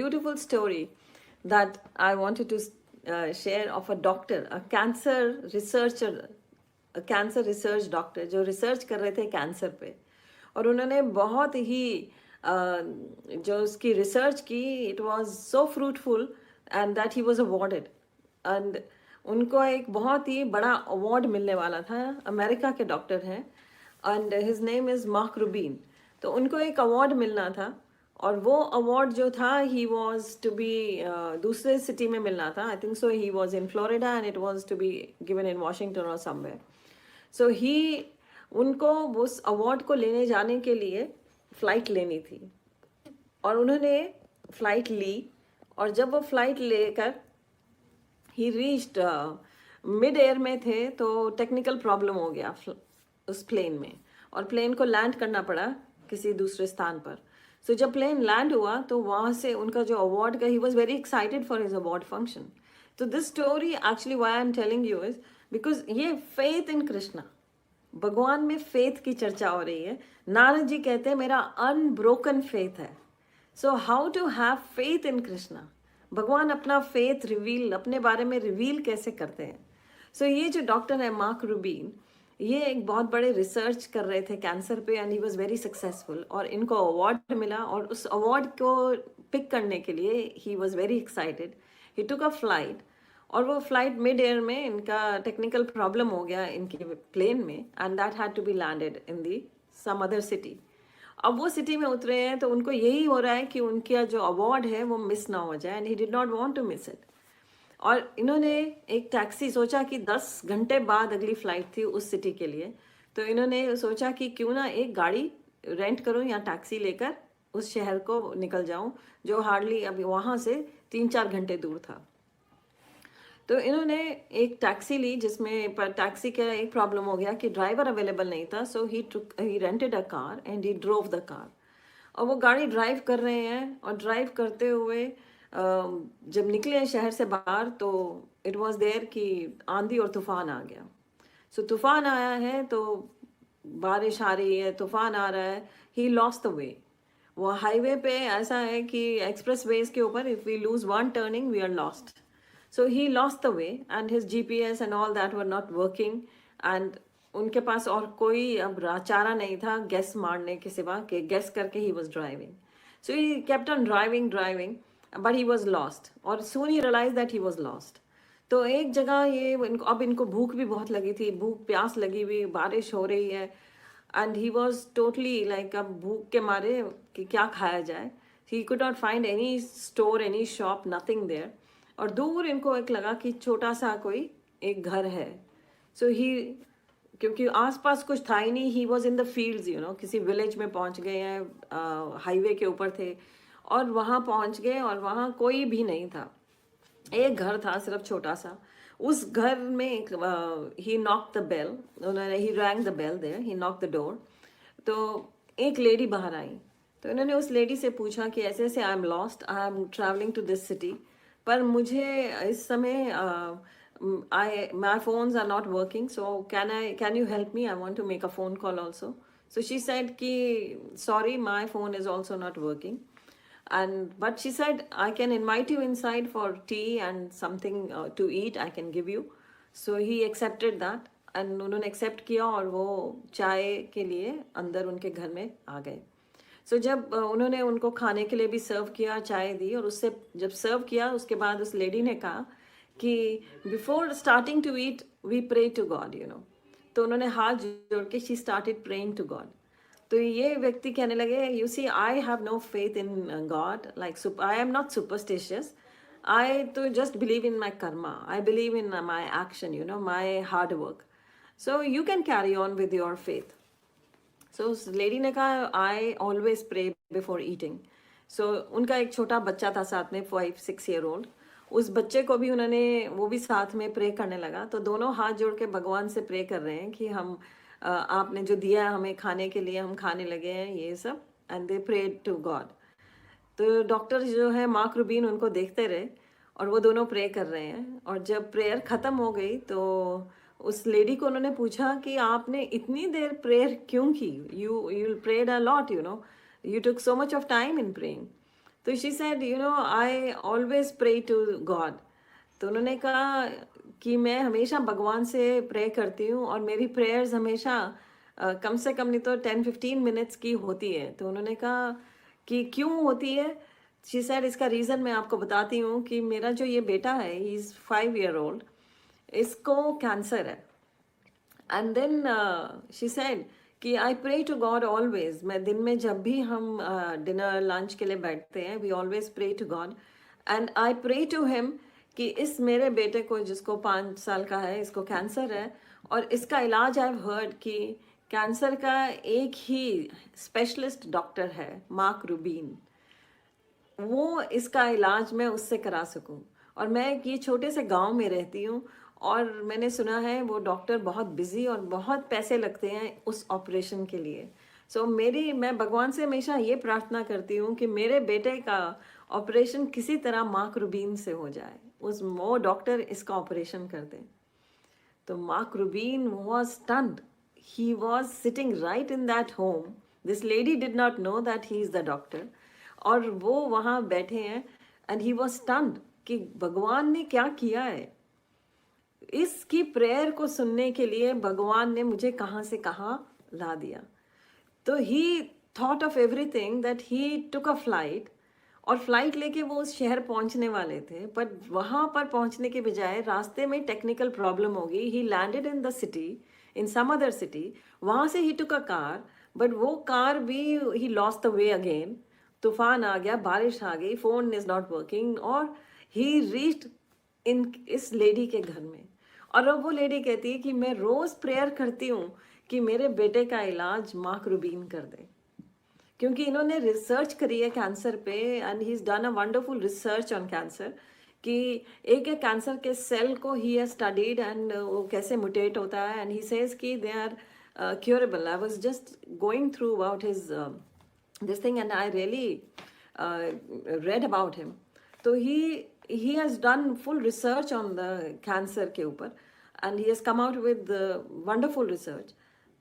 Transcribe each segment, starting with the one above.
beautiful story that I wanted to share of a doctor, a cancer researcher, a cancer research doctor जो research कर रहे थे cancer पे, और उन्होंने बहुत ही जो उसकी रिसर्च की, it was so fruitful and that he was awarded. And उनको एक बहुत ही बड़ा अवार्ड मिलने वाला था. अमेरिका के डॉक्टर हैं and his name is mark Ruben. तो उनको एक अवार्ड मिलना था, और वो अवार्ड जो था ही वाज टू बी दूसरे सिटी में मिलना था. I think so he was in Florida and it was to be given in Washington और समवेयर. सो ही उनको उस अवार्ड को लेने जाने के लिए फ़्लाइट लेनी थी, और उन्होंने फ़्लाइट ली. और जब वो फ़्लाइट लेकर ही रीच्ड मिड एयर में थे तो टेक्निकल प्रॉब्लम हो गया उस प्लेन में, और प्लेन को लैंड करना पड़ा किसी दूसरे स्थान पर. सो जब प्लेन लैंड हुआ तो वहाँ से उनका जो अवार्ड का, he was very excited for his award function. तो this story actually why I am telling you is because ये फेथ इन कृष्णा, भगवान में फेथ की चर्चा हो रही है. नारद जी कहते हैं मेरा अनब्रोकन फेथ है. So how to have faith in Krishna, भगवान अपना फेथ रिवील, अपने बारे में रिवील कैसे करते हैं. सो ये जो डॉक्टर है मार्क रूबीन, ये एक बहुत बड़े रिसर्च कर रहे थे कैंसर पे and he was very successful, और इनको अवार्ड मिला. और उस अवार्ड को पिक करने के लिए he was very excited. He took a flight, और वो फ्लाइट मिड एयर में इनका टेक्निकल प्रॉब्लम हो गया इनके प्लेन में, and that had to be landed in the some other city. अब वो सिटी में उतरे हैं तो उनको यही हो रहा है कि उनका जो अवार्ड है वो मिस ना हो जाए, and he did not want to miss it. और इन्होंने एक टैक्सी सोचा कि 10 घंटे बाद अगली फ़्लाइट थी उस सिटी के लिए, तो इन्होंने सोचा कि क्यों ना एक गाड़ी रेंट करूं या टैक्सी लेकर उस शहर को निकल जाऊं जो हार्डली अभी वहाँ से 3-4 घंटे दूर था. तो इन्होंने एक टैक्सी ली, जिसमें पर टैक्सी का एक प्रॉब्लम हो गया कि ड्राइवर अवेलेबल नहीं था. So he rented a car and he drove the car. और वो गाड़ी ड्राइव कर रहे हैं, और ड्राइव करते हुए जब निकले शहर से बाहर तो इट वाज देयर कि आंधी और तूफान आ गया. सो तूफान आया है तो बारिश आ रही है, तूफान आ रहा है. ही लॉस्ट द वे. वो हाईवे पे ऐसा है कि एक्सप्रेस वेज के ऊपर if we lose one turning we are lost. So he lost the way and his GPS and all that were not working. And उनके पास और कोई अब चारा नहीं था गैस मारने के सिवा कि गैस करके he was driving. So he kept on driving but he was lost, और soon he realise that he was lost. तो एक जगह ये अब इनको भूख भी बहुत लगी थी, भूख प्यास लगी हुई, बारिश हो रही है, and he was totally like अब भूख के मारे कि क्या खाया जाए. He could not find any store, any shop, nothing there. और दूर इनको एक लगा कि छोटा सा कोई एक घर है. सो ही, क्योंकि आसपास कुछ था ही नहीं, he was in the fields, किसी विलेज में पहुंच गए हैं, हाईवे के ऊपर थे, और वहाँ पहुंच गए और वहाँ कोई भी नहीं था. एक घर था सिर्फ छोटा सा. उस घर में ही नॉक द बेल, उन्होंने he rang the bell there, he knock the door. तो एक लेडी बाहर आई. तो इन्होंने उस लेडी से पूछा कि ऐसे ऐसे I am lost, I am travelling to this city, पर मुझे इस समय my phones are not working, so can you help me, I want to make a phone call also. So she said ki sorry, my phone is also not working, and but she said I can invite you inside for tea and something to eat I can give you. So he accepted that, and उन्होंने accept किया और वो चाय के लिए अंदर उनके घर में आ गए. सो जब उन्होंने उनको खाने के लिए भी सर्व किया, चाय दी, और उससे जब सर्व किया उसके बाद उस लेडी ने कहा कि before starting to eat we pray to God, तो उन्होंने हाथ जोड़ के she started praying to God. तो ये व्यक्ति कहने लगे, you see I have no faith in God, like I am not superstitious, I तो just believe in my karma, I believe in my action, my hard work, so you can carry on with your faith. So उस lady ने कहा I always pray before eating. So उनका एक छोटा बच्चा था साथ में, 5-6 ईयर ओल्ड. उस बच्चे को भी उन्होंने, वो भी साथ में प्रे करने लगा. तो दोनों हाथ जोड़ के भगवान से प्रे कर रहे हैं कि हम आपने जो दिया है हमें खाने के लिए, हम खाने लगे हैं ये सब. And they prayed to God. तो डॉक्टर जो है मार्क रूबीन उनको देखते रहे, और वो दोनों प्रे कर रहे हैं. और जब प्रेयर ख़त्म हो गई तो उस लेडी को उन्होंने पूछा कि आपने इतनी देर प्रेयर क्यों की, you prayed a lot, you took so much of time in praying. तो she said you know I always pray to God. तो उन्होंने कहा कि मैं हमेशा भगवान से प्रे करती हूँ और मेरी प्रेयर्स हमेशा कम से कम नहीं तो 10-15 मिनट्स की होती है। तो उन्होंने कहा कि क्यों होती है? शी सेड इसका रीज़न मैं आपको बताती हूँ कि मेरा जो ये बेटा है, ही इज़ 5 year old, इसको कैंसर है। एंड देन शी सेड कि I pray to God always. मैं दिन में जब भी हम डिनर लंच के लिए बैठते हैं, we always pray to God and I pray to him कि इस मेरे बेटे को, जिसको 5 साल का है, इसको कैंसर है और इसका इलाज आई हर्ड कि कैंसर का एक ही स्पेशलिस्ट डॉक्टर है, मार्क रूबीन। वो इसका इलाज मैं उससे करा सकूं। और मैं ये छोटे से गांव में रहती हूँ और मैंने सुना है वो डॉक्टर बहुत बिजी और बहुत पैसे लगते हैं उस ऑपरेशन के लिए। मैं भगवान से हमेशा ये प्रार्थना करती हूँ कि मेरे बेटे का ऑपरेशन किसी तरह मार्क रूबीन से हो जाए, वो डॉक्टर इसका ऑपरेशन कर दे। तो mark Ruben was stunned. He was sitting right in that home. This lady did not know that he is the doctor. और वो वहाँ बैठे हैं and he was stunned कि भगवान ने क्या किया है। इसकी प्रेयर को सुनने के लिए भगवान ने मुझे कहाँ से कहाँ ला दिया। तो ही thought of everything that he took a flight और फ्लाइट लेके वो उस शहर पहुंचने वाले थे, बट वहां पर पहुंचने के बजाय रास्ते में टेक्निकल प्रॉब्लम हो गई। He landed in the city, in some other city. वहां से he took a car, but वो कार भी he lost the way again. तूफान आ गया, बारिश आ गई, फोन इज नॉट वर्किंग और ही रीच्ड इन इस लेडी के घर में। और अब वो लेडी कहती है कि मैं रोज प्रेयर करती हूँ कि मेरे बेटे का इलाज मार्क रूबीन कर दे, क्योंकि इन्होंने रिसर्च करी है कैंसर पे and he is done a wonderful research on cancer कि एक एक कैंसर के सेल को ही हैज स्टडीड एंड वो कैसे म्यूटेट होता है एंड ही सेज कि they are curable. I was just going through about his this thing and I really read about him. तो he has done full research on the cancer के ऊपर and he has come out with wonderful research।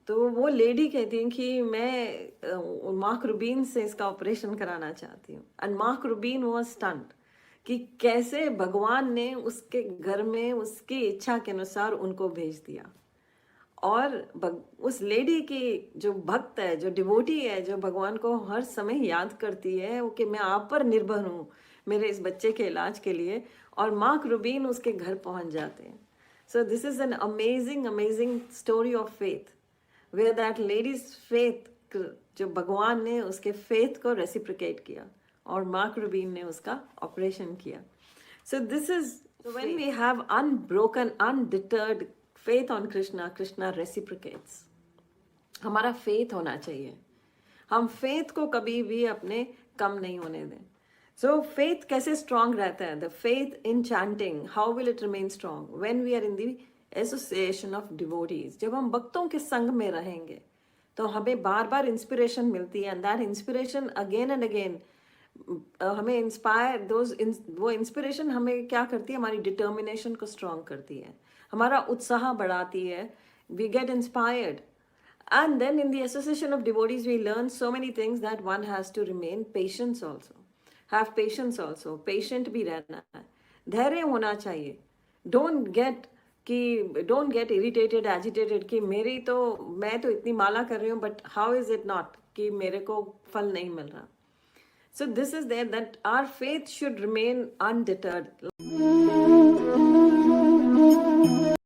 तो वो lady कहती हैं कि मैं mark Ruben से इसका ऑपरेशन कराना चाहती हूँ and mark Ruben was stunned कि कैसे भगवान ने उसके घर में उसकी इच्छा के अनुसार उनको भेज दिया। और उस लेडी की जो भक्त है, जो डिवोटी है, जो भगवान को हर समय याद करती है वो कि मैं आप पर निर्भर हूँ मेरे इस बच्चे के इलाज के लिए, और मार्क रूबीन उसके घर पहुंच जाते हैं। So this is an amazing amazing story of faith where that lady's faith, जो भगवान ने उसके फेथ को रेसिप्रिकेट किया और मार्क रूबीन ने उसका ऑपरेशन किया। So this is when we have unbroken undeterred faith on Krishna, Krishna reciprocates. हमारा फेथ होना चाहिए, हम फेथ को कभी भी अपने कम नहीं होने दें। सो फेथ कैसे स्ट्रांग रहता है? The faith in chanting, how will it remain strong? When we are in the association of devotees, जब हम भक्तों के संग में रहेंगे तो हमें बार बार इंस्पिरेशन मिलती है and that inspiration again and again हमें इंस्पायर वो इंस्पिरेशन हमें क्या करती है? हमारी डिटर्मिनेशन को स्ट्रांग करती है, हमारा उत्साह बढ़ाती है, we get inspired. And then in the association of devotees, we learn so many things that one has to remain patient also. Have patience also. Patient भी रहना है, धैर्य होना चाहिए। Don't get irritated, agitated कि मैं तो इतनी माला कर रही हूँ, but how is it not कि मेरे को फल नहीं मिल रहा। So this is there that our faith should remain undeterred.